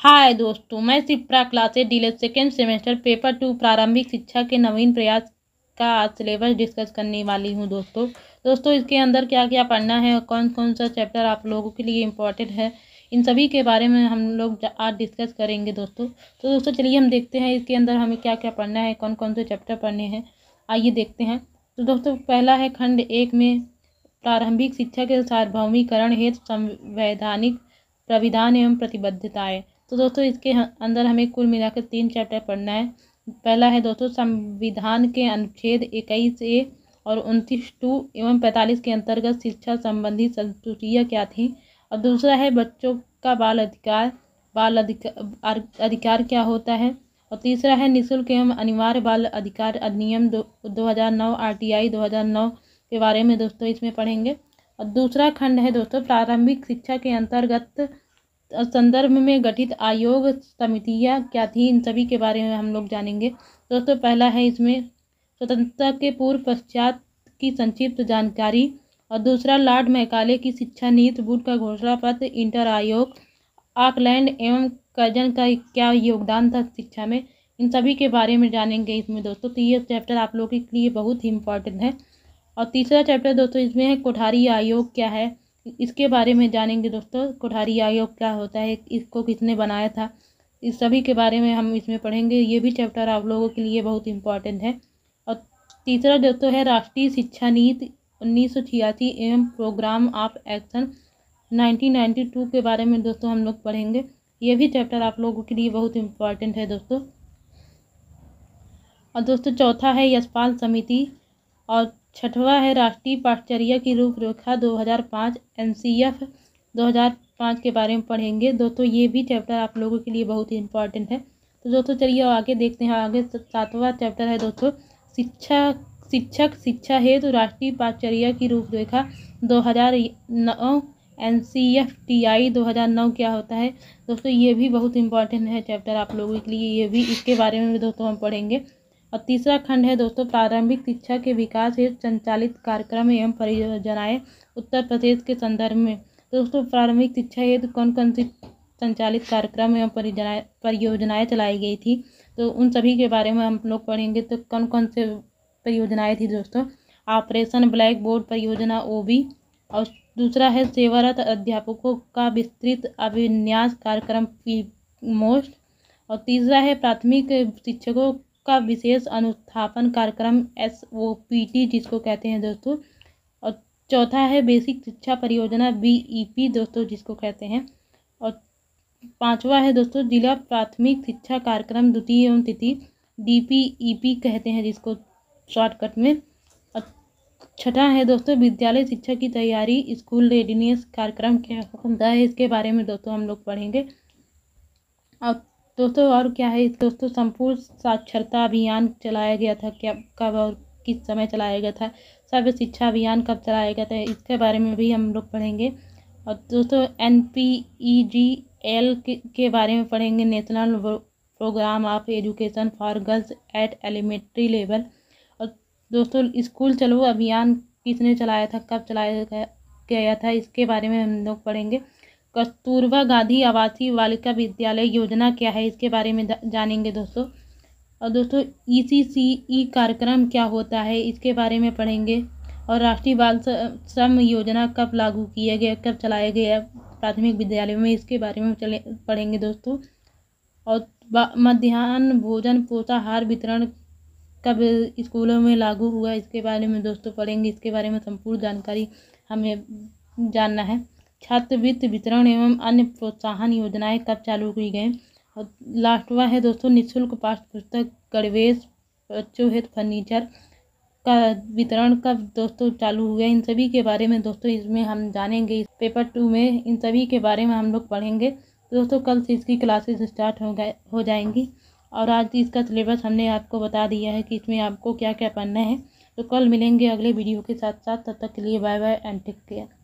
हाय दोस्तों, मैं Shipra classes dealer second semester paper 2 प्रारंभिक शिक्षा के नवीन प्रयास का आज सिलेबस डिस्कस करने वाली हूं। दोस्तों इसके अंदर क्या क्या पढ़ना है और कौन कौन सा चैप्टर आप लोगों के लिए इम्पोर्टेंट है, इन सभी के बारे में हम लोग आज डिस्कस करेंगे दोस्तों चलिए हम देखते हैं इसके अंदर हमें क्या क्या पढ़ना है, कौन कौन से चैप्टर पढ़ने हैं। आइए देखते हैं। तो दोस्तों पहला है खंड 1 में प्रारंभिक शिक्षा के सार्वभौमिकरण हेतु संवैधानिक प्राविधान एवं प्रतिबद्धताएं। तो दोस्तों इसके अंदर हमें कुल मिलाकर 3 चैप्टर पढ़ना है। पहला है दोस्तों संविधान के अनुच्छेद 21A और 29(2) एवं 45 के अंतर्गत शिक्षा संबंधी संस्तुतियाँ क्या थी। और दूसरा है बच्चों का बाल अधिकार क्या होता है। और तीसरा है निःशुल्क एवं अनिवार्य बाल अधिकार अधिनियम 2009 RTI 2009 के बारे में दोस्तों इसमें पढ़ेंगे। और दूसरा खंड है दोस्तों प्रारंभिक शिक्षा के अंतर्गत संदर्भ में गठित आयोग समितियां क्या थी, इन सभी के बारे में हम लोग जानेंगे। दोस्तों पहला है इसमें स्वतंत्रता के पूर्व पश्चात की संक्षिप्त जानकारी। और दूसरा लॉर्ड मैकाले की शिक्षा नीति, वुड का घोषणा पत्र, इंटर आयोग, ऑकलैंड एवं कर्जन का क्या योगदान था शिक्षा में, इन सभी के बारे में जानेंगे इसमें दोस्तों। तो ये चैप्टर आप लोगों के लिए बहुत ही इम्पोर्टेंट है। और तीसरा चैप्टर दोस्तों इसमें है कोठारी आयोग क्या है, इसके बारे में जानेंगे दोस्तों। कोठारी आयोग क्या होता है, इसको किसने बनाया था, इस सभी के बारे में हम इसमें पढ़ेंगे। ये भी चैप्टर आप लोगों के लिए बहुत इम्पोर्टेंट है। और तीसरा दोस्तों है राष्ट्रीय शिक्षा नीति 1986 एवं प्रोग्राम ऑफ एक्शन 1992 के बारे में दोस्तों हम लोग पढ़ेंगे। ये भी चैप्टर आप लोगों के लिए बहुत इम्पोर्टेंट है दोस्तों। और दोस्तों चौथा है यशपाल समिति। और छठवां है राष्ट्रीय पाठचर्या की रूपरेखा 2005 NCF 2005 के बारे में पढ़ेंगे दोस्तों। ये भी चैप्टर आप लोगों के लिए बहुत ही इम्पोर्टेंट है। तो दोस्तों चलिए आगे देखते हैं। आगे 7वां चैप्टर है दोस्तों शिक्षक शिक्षा हेतु राष्ट्रीय पाठचर्या की रूपरेखा 2009 NCF TI 2009 क्या होता है दोस्तों। ये भी बहुत इंपॉर्टेंट है चैप्टर आप लोगों के लिए, ये भी इसके बारे में भी दोस्तों हम पढ़ेंगे। और तीसरा खंड है दोस्तों प्रारंभिक शिक्षा के विकास हेतु संचालित कार्यक्रम एवं परियोजनाएं उत्तर प्रदेश के संदर्भ में। दोस्तों प्रारंभिक शिक्षा हेतु कौन कौन सी संचालित कार्यक्रम एवं परियोजनाएं चलाई गई थी, तो उन सभी के बारे में हम लोग पढ़ेंगे। तो कौन कौन से परियोजनाएं थी दोस्तों। ऑपरेशन ब्लैक बोर्ड परियोजना OB। और दूसरा है सेवारत अध्यापकों का विस्तृत अभिन्यास कार्यक्रम PMOST। और तीसरा है प्राथमिक शिक्षकों का विशेष अनुत्थापन कार्यक्रम SOPT जिसको कहते हैं दोस्तों। और चौथा है बेसिक शिक्षा परियोजना BEP दोस्तों जिसको कहते हैं। और पांचवा है दोस्तों जिला प्राथमिक शिक्षा कार्यक्रम द्वितीय एवं तृतीय DPEP कहते हैं जिसको शॉर्टकट में। और छठा है दोस्तों विद्यालय शिक्षा की तैयारी स्कूल रेडीनेस कार्यक्रम क्या होता है, इसके बारे में दोस्तों हम लोग पढ़ेंगे। और दोस्तों और क्या है दोस्तों संपूर्ण साक्षरता अभियान चलाया गया था, क्या कब और किस समय चलाया गया था, सर्व शिक्षा अभियान कब चलाया गया था, इसके बारे में भी हम लोग पढ़ेंगे। और दोस्तों NPEGL के बारे में पढ़ेंगे, national programme of education for girls at elementary level. और दोस्तों स्कूल चलो अभियान किसने चलाया था, कब चलाया गया था, इसके बारे में हम लोग पढ़ेंगे। कस्तूरबा गांधी आवासीय बालिका विद्यालय योजना क्या है, इसके बारे में जानेंगे दोस्तों। और दोस्तों ECCE कार्यक्रम क्या होता है, इसके बारे में पढ़ेंगे। और राष्ट्रीय बाल श्रम योजना कब लागू किया गया, कब चलाया गया प्राथमिक विद्यालय में, इसके बारे में पढ़ेंगे दोस्तों। और मध्याह्न भोजन पोषाहार वितरण कब स्कूलों में लागू हुआ, इसके बारे में दोस्तों पढ़ेंगे। इसके बारे में संपूर्ण जानकारी हमें जानना है। छात्रवृत्ति वितरण एवं अन्य प्रोत्साहन योजनाएं कब चालू की गई। और लास्टवा है दोस्तों निःशुल्क पाठ्य पुस्तक गणवेश बच्चों हेतु फर्नीचर का वितरण कब दोस्तों चालू हुआ, इन सभी के बारे में दोस्तों इसमें हम जानेंगे। पेपर 2 में इन सभी के बारे में हम लोग पढ़ेंगे दोस्तों। कल से इसकी क्लासेस स्टार्ट हो जाएंगी। और आज इसका सिलेबस हमने आपको बता दिया है कि इसमें आपको क्या क्या पढ़ना है। तो कल मिलेंगे अगले वीडियो के साथ। तब तक के लिए bye bye and take care.